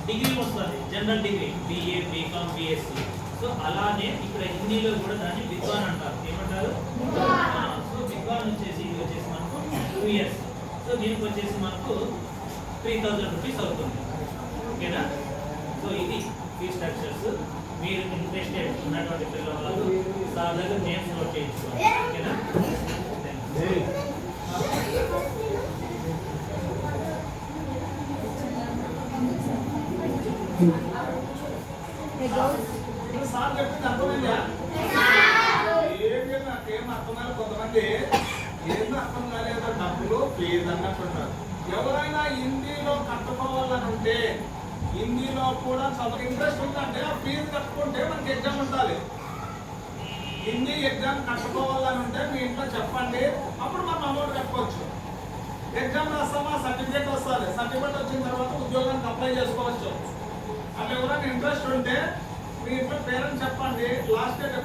Degree వస్తుంది, general degree BA BCom BSc. So అలానే ఇక్కడ హిందీలో కూడా దాన్ని విద్వాన్ అంటారు. ఏమంటారు? సో విద్వాన్ వచ్చేసి ఇది వచ్చేసి మనకు 2 years. సో దీనికి వచ్చేసి మనకు 3000 రూపీస్ అవుతుంది. ఓకేనా? సో ఇది ఫీ స్ట్రక్చర్స్. మీరు ఇంట్రెస్టెడ్ ఉన్నటువంటి పిల్లవాళ్ళు సార్ దగ్గర నేమ్స్ నోట్ చేయించుకోండి. ఓకేనా? సార్ చెప్పింది అర్థమైందా? నాకేం అర్థం కాదు. కొంతమంది ఏం అర్థం కాలేదో డబ్బులు ఫీజు అన్నట్టుంటారు. ఎవరైనా హిందీలో కట్టుకోవాలని ఉంటే, హిందీలో కూడా చదువు ఇంట్రెస్ట్ ఉందంటే ఆ ఫీజు కట్టుకుంటే మనకి ఎగ్జామ్ ఉండాలి. హిందీ ఎగ్జామ్ కట్టుకోవాలని ఉంటే మీ ఇంట్లో చెప్పండి, అప్పుడు మనం అమౌంట్ కట్టుకోవచ్చు. ఎగ్జామ్ రాస్తామా, సర్టిఫికేట్ వస్తుంది. సర్టిఫికేట్ వచ్చిన తర్వాత ఉద్యోగానికి అప్లై చేసుకోవచ్చు. అట్లా ఎవరైనా ఇంట్రెస్ట్ ఉంటే మీ ఇంట్లో పేరెంట్స్ చెప్పండి. Last date